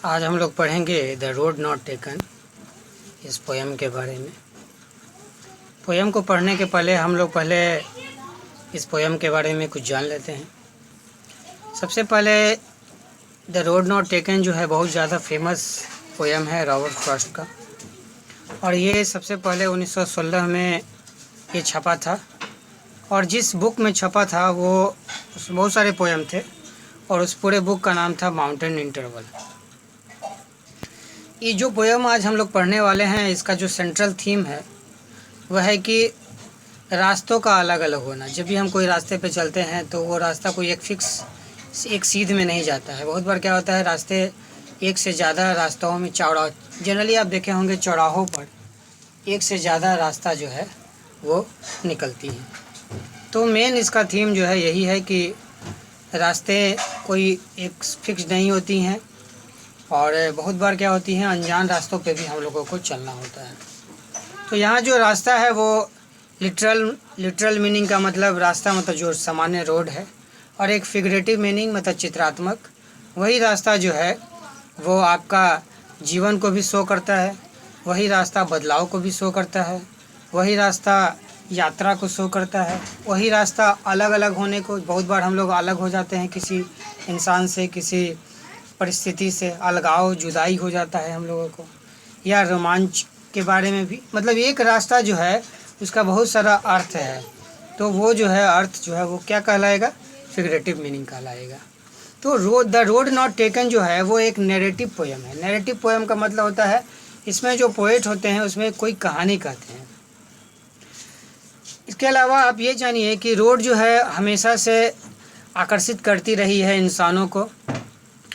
आज हम लोग पढ़ेंगे द रोड नॉट टेकन, इस पोयम के बारे में। पोयम को पढ़ने के पहले हम लोग इस पोयम के बारे में कुछ जान लेते हैं। सबसे पहले द रोड नॉट टेकन जो है बहुत ज़्यादा फेमस पोयम है रॉबर्ट फ्रॉस्ट का, और ये सबसे पहले 1916 में ये छपा था। और जिस बुक में छपा था वो बहुत सारे पोयम थे, और उस पूरे बुक का नाम था माउंटेन इंटरवल। ये जो पोयम आज हम लोग पढ़ने वाले हैं, इसका जो सेंट्रल थीम है वह है कि रास्तों का अलग अलग होना। जब भी हम कोई रास्ते पे चलते हैं तो वो रास्ता कोई एक सीध में नहीं जाता है। बहुत बार क्या होता है, रास्ते एक से ज़्यादा रास्तों में जनरली आप देखे होंगे चौराहों पर एक से ज़्यादा रास्ता जो है वो निकलती है। तो मेन इसका थीम जो है यही है कि रास्ते कोई एक फिक्स नहीं होती हैं, और बहुत बार क्या होती हैं, अनजान रास्तों पे भी हम लोगों को चलना होता है। तो यहाँ जो रास्ता है वो लिटरल मीनिंग का मतलब रास्ता मतलब जो सामान्य रोड है, और एक फिगरेटिव मीनिंग मतलब चित्रात्मक वही रास्ता जो है वो आपका जीवन को भी शो करता है, वही रास्ता बदलाव को भी शो करता है, वही रास्ता यात्रा को शो करता है, वही रास्ता अलग अलग होने को। बहुत बार हम लोग अलग हो जाते हैं किसी इंसान से, किसी परिस्थिति से अलगाव जुदाई हो जाता है हम लोगों को, या रोमांच के बारे में भी। मतलब एक रास्ता जो है उसका बहुत सारा अर्थ है, तो वो जो है अर्थ जो है वो क्या कहलाएगा, फिगरेटिव मीनिंग कहलाएगा। तो द रोड नॉट टेकन जो है वो एक नैरेटिव पोयम है। नैरेटिव पोयम का मतलब होता है इसमें जो पोएट होते हैं उसमें कोई कहानी कहते हैं। इसके अलावा आप ये जानिए कि रोड जो है हमेशा से आकर्षित करती रही है इंसानों को,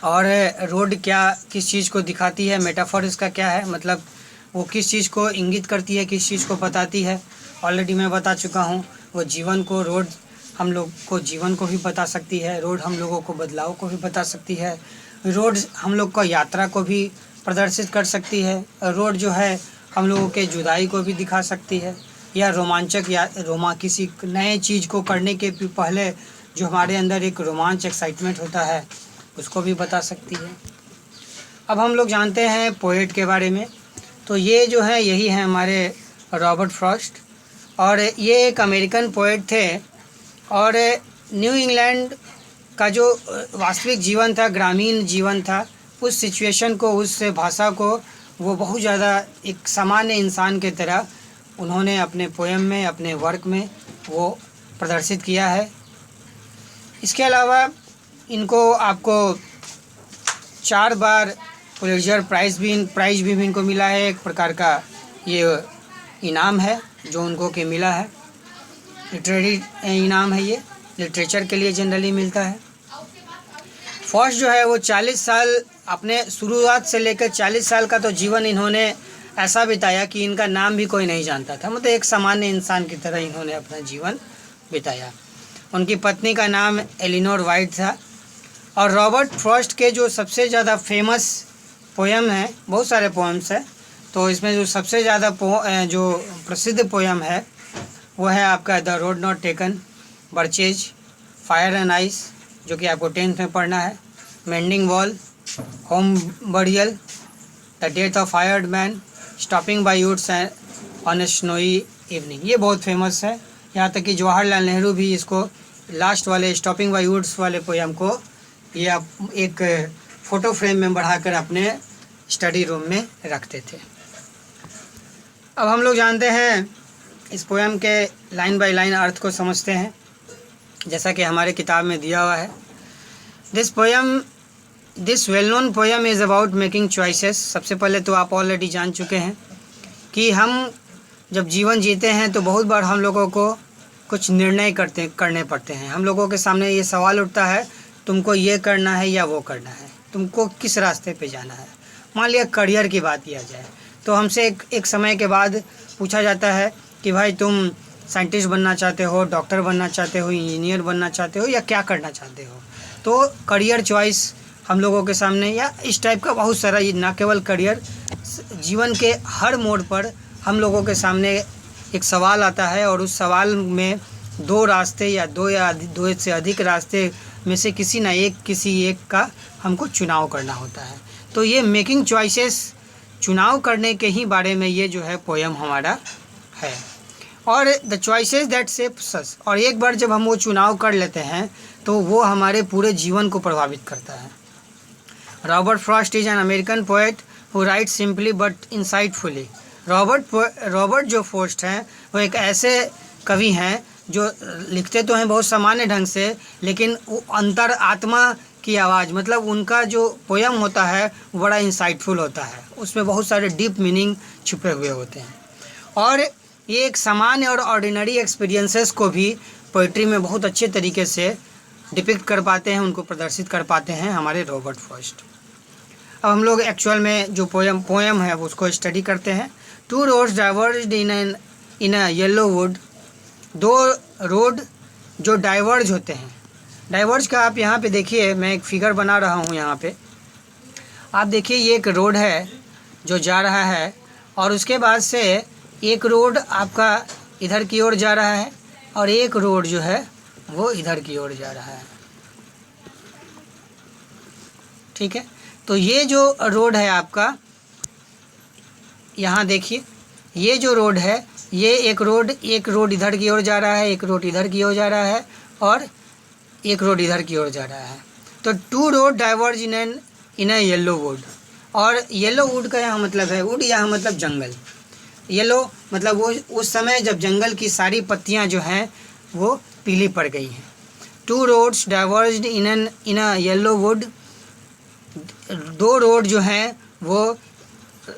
और रोड किस चीज़ को दिखाती है, मेटाफर इसका क्या है, मतलब वो किस चीज़ को इंगित करती है, किस चीज़ को बताती है। ऑलरेडी मैं बता चुका हूँ, वो जीवन को, रोड हम लोग को जीवन को भी बता सकती है, रोड हम लोगों को बदलाव को भी बता सकती है, रोड हम लोग को यात्रा को भी प्रदर्शित कर सकती है, रोड जो है हम लोगों के जुदाई को भी दिखा सकती है, या रोमांचक या किसी नए चीज़ को करने के पहले जो हमारे अंदर एक रोमांच एक्साइटमेंट होता है उसको भी बता सकती है। अब हम लोग जानते हैं पोएट के बारे में, तो ये जो है यही है हमारे रॉबर्ट फ्रॉस्ट, और ये एक अमेरिकन पोएट थे। और न्यू इंग्लैंड का जो वास्तविक जीवन था, ग्रामीण जीवन था, उस सिचुएशन को, उस भाषा को वो बहुत ज़्यादा एक सामान्य इंसान के तरह उन्होंने अपने पोएम में, अपने वर्क में वो प्रदर्शित किया है। इसके अलावा इनको आपको 4 बार पुलित्ज़र प्राइज़ भी इनको मिला है। एक प्रकार का ये इनाम है जो उनको के मिला है, लिटरेरी इनाम है, ये लिटरेचर के लिए जनरली मिलता है। फर्स्ट जो है वो 40 साल, अपने शुरुआत से लेकर 40 साल का तो जीवन इन्होंने ऐसा बिताया कि इनका नाम भी कोई नहीं जानता था। मतलब एक सामान्य इंसान की तरह इन्होंने अपना जीवन बिताया। उनकी पत्नी का नाम एलिनोर वाइट था। और रॉबर्ट फ्रॉस्ट के जो सबसे ज़्यादा फेमस पोयम है, बहुत सारे पोएम्स हैं, तो इसमें जो सबसे ज़्यादा जो प्रसिद्ध पोयम है वो है आपका the road not taken, birches, fire and ice जो कि आपको 10th में पढ़ना है, mending wall, home burial, the death of hired man, stopping by woods on a snowy evening. ये बहुत फेमस है, यहाँ तक कि जवाहरलाल नेहरू भी इसको लास्ट वाले स्टॉपिंग बाय वुड्स वाले पोयम को ये आप एक फ़ोटो फ्रेम में बढ़ाकर अपने स्टडी रूम में रखते थे। अब हम लोग जानते हैं इस पोयम के लाइन बाय लाइन अर्थ को समझते हैं, जैसा कि हमारे किताब में दिया हुआ है। This well known poem is about making choices. सबसे पहले तो आप ऑलरेडी जान चुके हैं कि हम जब जीवन जीते हैं तो बहुत बार हम लोगों को कुछ निर्णय करने पड़ते हैं। हम लोगों के सामने ये सवाल उठता है, तुमको ये करना है या वो करना है, तुमको किस रास्ते पे जाना है। मान लिया करियर की बात किया जाए तो हमसे एक समय के बाद पूछा जाता है कि भाई तुम साइंटिस्ट बनना चाहते हो, डॉक्टर बनना चाहते हो, इंजीनियर बनना चाहते हो, या क्या करना चाहते हो। तो करियर चॉइस हम लोगों के सामने, या इस टाइप का बहुत सारा, ये ना केवल करियर, जीवन के हर मोड़ पर हम लोगों के सामने एक सवाल आता है, और उस सवाल में 2 रास्ते या 2 से अधिक रास्ते में से किसी एक का हमको चुनाव करना होता है। तो ये मेकिंग चॉइसेस, चुनाव करने के ही बारे में ये जो है पोएम हमारा है। और द चॉइसेस दैट शेप्स अस, और एक बार जब हम वो चुनाव कर लेते हैं तो वो हमारे पूरे जीवन को प्रभावित करता है। Robert Frost is an American poet who write simply but insightfully. Robert जो फ्रॉस्ट हैं वो एक ऐसे कवि हैं जो लिखते तो हैं बहुत सामान्य ढंग से, लेकिन वो अंतर आत्मा की आवाज़, मतलब उनका जो पोयम होता है वो बड़ा इंसाइटफुल होता है, उसमें बहुत सारे डीप मीनिंग छुपे हुए होते हैं। और ये एक सामान्य और ऑर्डिनरी एक्सपीरियंसेस को भी पोइट्री में बहुत अच्छे तरीके से डिपिक्ट कर पाते हैं, उनको प्रदर्शित कर पाते हैं हमारे रॉबर्ट फ्रॉस्ट। अब हम लोग एक्चुअल में जो पोएम है उसको स्टडी करते हैं। Two roads डाइवर्ज्ड in a yellow would, दो रोड जो डाइवर्ज होते हैं। डाइवर्ज का आप यहाँ पे देखिए, मैं एक फिगर बना रहा हूँ यहाँ पे, आप देखिए ये एक रोड है जो जा रहा है, और उसके बाद से एक रोड आपका इधर की ओर जा रहा है और एक रोड जो है वो इधर की ओर जा रहा है। ठीक है, तो ये जो रोड है आपका, यहाँ देखिए ये जो रोड है, ये एक रोड इधर की ओर जा रहा है, एक रोड इधर की ओर जा रहा है और एक रोड इधर की ओर जा रहा है। तो two road diverge in a yellow wood, और येलो वुड का यहाँ मतलब है, वुड यहाँ मतलब जंगल, येलो मतलब वो उस समय जब जंगल की सारी पत्तियाँ जो हैं वो पीली पड़ गई हैं। Two roads डाइवर्ज्ड in a yellow would, दो रोड जो हैं वो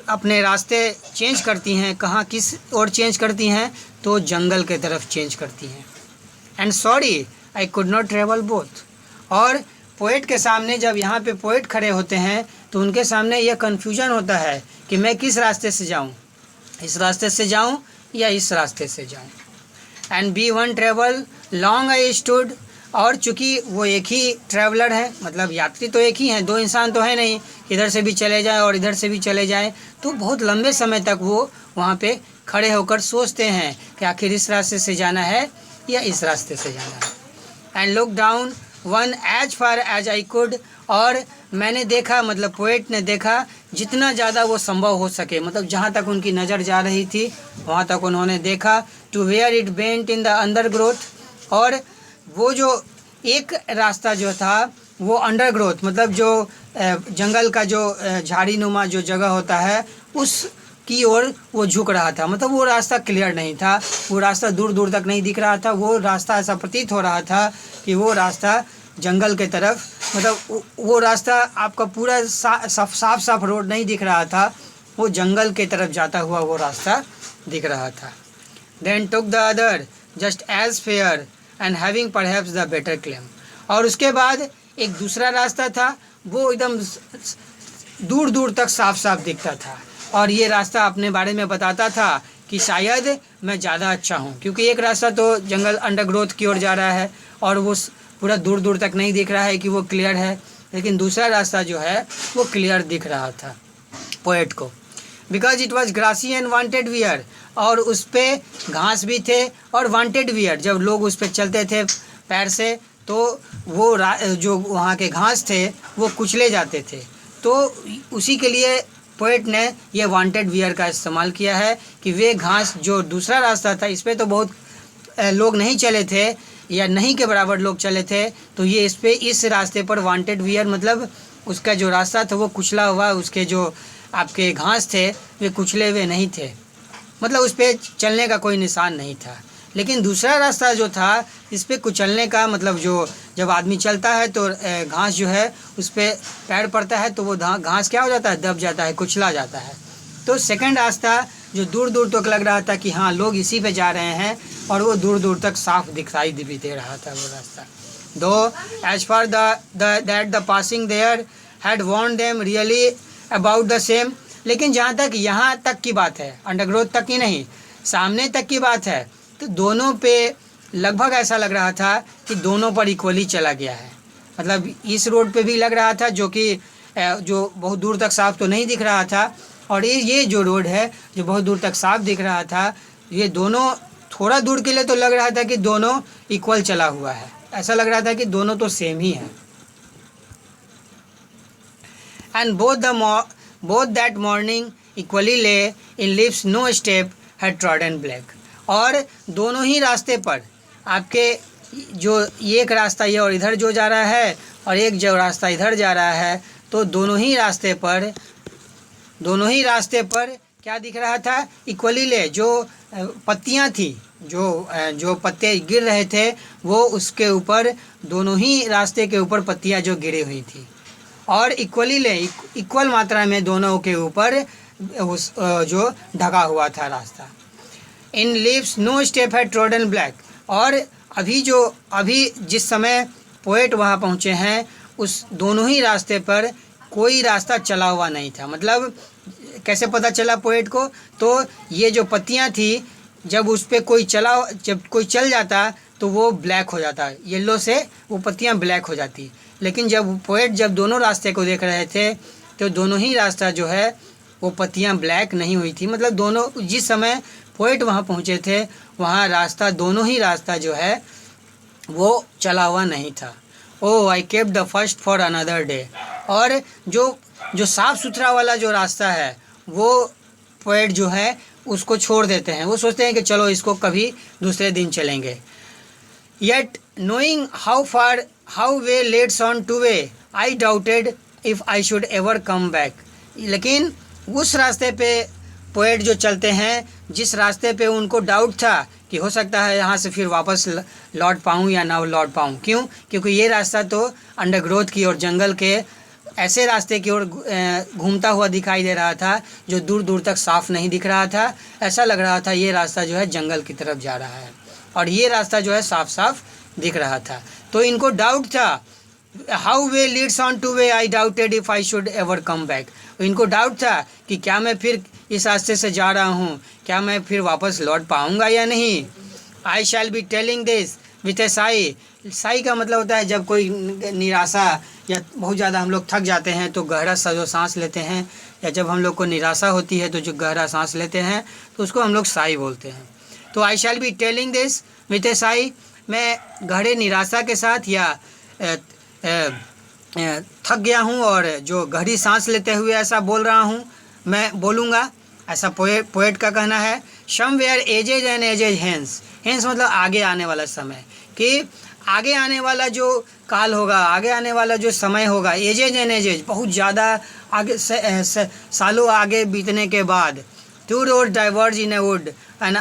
अपने रास्ते चेंज करती हैं, कहाँ किस ओर चेंज करती हैं, तो जंगल के तरफ चेंज करती हैं। And sorry I could not travel both, और पोएट के सामने जब यहाँ पे पोएट खड़े होते हैं तो उनके सामने यह कन्फ्यूजन होता है कि मैं किस रास्ते से जाऊँ, इस रास्ते से जाऊँ या इस रास्ते से जाऊँ। And be one travel long I stood, और चूँकि वो एक ही ट्रैवलर है, मतलब यात्री तो एक ही हैं, दो इंसान तो है नहीं, इधर से भी चले जाए और इधर से भी चले जाए, तो बहुत लंबे समय तक वो वहाँ पे खड़े होकर सोचते हैं कि आखिर इस रास्ते से जाना है या इस रास्ते से जाना है। And look down one as far as I could, और मैंने देखा, मतलब पोएट ने देखा जितना ज़्यादा वो संभव हो सके, मतलब जहाँ तक उनकी नज़र जा रही थी वहाँ तक उन्होंने देखा। To where it bent in the undergrowth, और वो जो एक रास्ता जो था वो अंडरग्रोथ मतलब जो जंगल का जो झाड़ी नुमा जो जगह होता है उस की ओर वो झुक रहा था, मतलब वो रास्ता क्लियर नहीं था, वो रास्ता दूर दूर तक नहीं दिख रहा था, वो रास्ता ऐसा प्रतीत हो रहा था कि वो रास्ता जंगल के तरफ, मतलब वो रास्ता आपका पूरा साफ रोड नहीं दिख रहा था, वो जंगल के तरफ जाता हुआ वो रास्ता दिख रहा था। Then took the other just as fair and having perhaps the better claim, और उसके बाद एक दूसरा रास्ता था, वो एकदम दूर दूर तक साफ दिखता था, और ये रास्ता अपने बारे में बताता था कि शायद मैं ज़्यादा अच्छा हूँ, क्योंकि एक रास्ता तो जंगल अंडरग्रोथ की ओर जा रहा है और वो पूरा दूर दूर तक नहीं दिख रहा है कि वो क्लियर है, लेकिन दूसरा रास्ता जो है वो क्लियर दिख रहा था पोएट को। Because it was grassy and wanted wear, और उस पर घास भी थे और वांटेड वियर, जब लोग उस पर चलते थे पैर से तो वो जो वहाँ के घास थे वो कुचले जाते थे, तो उसी के लिए पोएट ने ये वांटेड वियर का इस्तेमाल किया है कि वे घास जो दूसरा रास्ता था इस पर तो बहुत लोग नहीं चले थे या नहीं के बराबर लोग चले थे, तो ये इस रास्ते पर वांटेड वियर मतलब उसका जो रास्ता था वो कुचला हुआ, उसके जो आपके घास थे वे कुचले हुए नहीं थे, मतलब उस पर चलने का कोई निशान नहीं था। लेकिन दूसरा रास्ता जो था इस पर कुचलने का मतलब जो जब आदमी चलता है तो घास जो है उस पर पैर पड़ता है तो वो घास क्या हो जाता है, दब जाता है, कुचला जाता है। तो सेकंड रास्ता जो दूर दूर तक लग रहा था कि हाँ लोग इसी पे जा रहे हैं, और वो दूर दूर तक साफ दिखाई भी दे रहा था वो रास्ता। Though as for that the passing there had worn them really about the same, लेकिन जहाँ तक यहाँ तक की बात है, अंडरग्रोथ तक ही नहीं सामने तक की बात है, तो दोनों पे लगभग ऐसा लग रहा था कि दोनों पर इक्वली चला गया है। मतलब इस रोड पे भी लग रहा था जो कि जो बहुत दूर तक साफ तो नहीं दिख रहा था, और ये जो रोड है जो बहुत दूर तक साफ दिख रहा था, ये दोनों थोड़ा दूर के लिए तो लग रहा था कि दोनों इक्वल चला हुआ है, ऐसा लग रहा था कि दोनों तो सेम ही है। and both that morning equally lay in lips no step had trodden black। और दोनों ही रास्ते पर आपके जो ये एक रास्ता ये और इधर जो जा रहा है और एक जो रास्ता इधर जा रहा है, तो दोनों ही रास्ते पर क्या दिख रहा था? इक्वली ले, जो पत्तियां थी, जो पत्ते गिर रहे थे वो उसके ऊपर, दोनों ही रास्ते के ऊपर पत्तियां जो गिरी हुई थी, और इक्वली ले, इक्वल मात्रा में दोनों के ऊपर उस जो ढका हुआ था रास्ता। इन लीव्स नो स्टेप है ट्रोडन ब्लैक। और अभी जिस समय पोएट वहाँ पहुँचे हैं, उस दोनों ही रास्ते पर कोई रास्ता चला हुआ नहीं था। मतलब कैसे पता चला पोएट को? तो ये जो पत्तियाँ थी, जब उस पर जब कोई चल जाता तो वो ब्लैक हो जाता, येलो से वो पत्तियाँ ब्लैक हो जाती। लेकिन जब पोएट दोनों रास्ते को देख रहे थे तो दोनों ही रास्ता जो है वो पत्तियाँ ब्लैक नहीं हुई थी। मतलब दोनों, जिस समय पोएट वहाँ पहुँचे थे वहाँ रास्ता, दोनों ही रास्ता जो है वो चला हुआ नहीं था। Oh I kept the first for another day. और जो साफ़ सुथरा वाला जो रास्ता है वो पोएट जो है उसको छोड़ देते हैं। वो सोचते हैं कि चलो इसको कभी दूसरे दिन चलेंगे। Yet knowing how way leads on two way I doubted if I should ever come back. लेकिन उस रास्ते पे पोएट जो चलते हैं, जिस रास्ते पे उनको डाउट था कि हो सकता है यहाँ से फिर वापस लौट पाऊँ या ना लौट पाऊँ। क्यों? क्योंकि ये रास्ता तो अंडरग्रोथ की और जंगल के ऐसे रास्ते की ओर घूमता हुआ दिखाई दे रहा था जो दूर दूर तक साफ़ नहीं दिख रहा था। ऐसा लग रहा था ये रास्ता जो है जंगल की तरफ जा रहा है, और ये रास्ता जो है साफ साफ दिख रहा था। तो इनको डाउट था, how way Leeds on two way I doubted if I should ever come back. इनको डाउट था कि क्या मैं फिर इस रास्ते से जा रहा हूँ, क्या मैं फिर वापस लौट पाऊँगा या नहीं। I shall be telling this with a sigh. Sigh का मतलब होता है जब कोई निराशा या बहुत ज़्यादा हम लोग थक जाते हैं तो गहरा सा जो सांस लेते हैं, या जब हम लोग को निराशा होती है तो जो गहरा सांस लेते हैं तो उसको हम लोग साई बोलते हैं। तो I shall be telling this with a sigh, मैं गहरे निराशा के साथ या थक गया हूँ और जो गहरी सांस लेते हुए ऐसा बोल रहा हूँ, मैं बोलूँगा, ऐसा पोएट का कहना है। Somewhere edges and edges hence. Hence मतलब आगे आने वाला समय, कि आगे आने वाला जो काल होगा, आगे आने वाला जो समय होगा, एजेज एंड एजेज बहुत ज़्यादा आगे सालों आगे बीतने के बाद, two road diverge in a wood and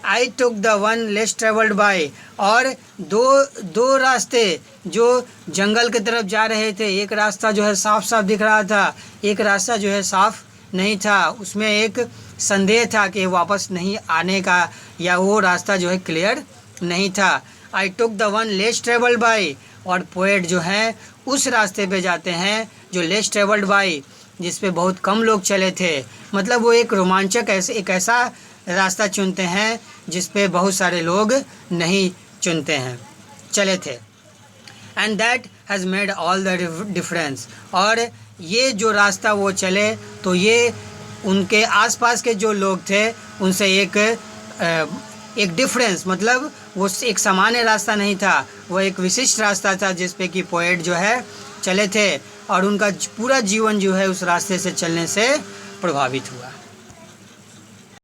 I took the one less travelled by. और दो रास्ते जो जंगल की तरफ जा रहे थे, एक रास्ता जो है साफ साफ दिख रहा था, एक रास्ता जो है साफ नहीं था, उसमें एक संदेह था कि वापस नहीं आने का, या वो रास्ता जो है क्लियर नहीं था। I took the one less travelled by. और पोएट जो हैं उस रास्ते पे जाते हैं जो लेस ट्रेवल्ड बाय, जिस पे बहुत कम लोग चले थे। मतलब वो एक रोमांचक एक ऐसा रास्ता चुनते हैं जिस पे बहुत सारे लोग नहीं चले थे। And that has made all the difference. और ये जो रास्ता वो चले तो ये उनके आसपास के जो लोग थे उनसे एक डिफरेंस, मतलब वो एक सामान्य रास्ता नहीं था, वो एक विशिष्ट रास्ता था जिस पे कि पोएट जो है चले थे, और उनका पूरा जीवन जो है उस रास्ते से चलने से प्रभावित हुआ।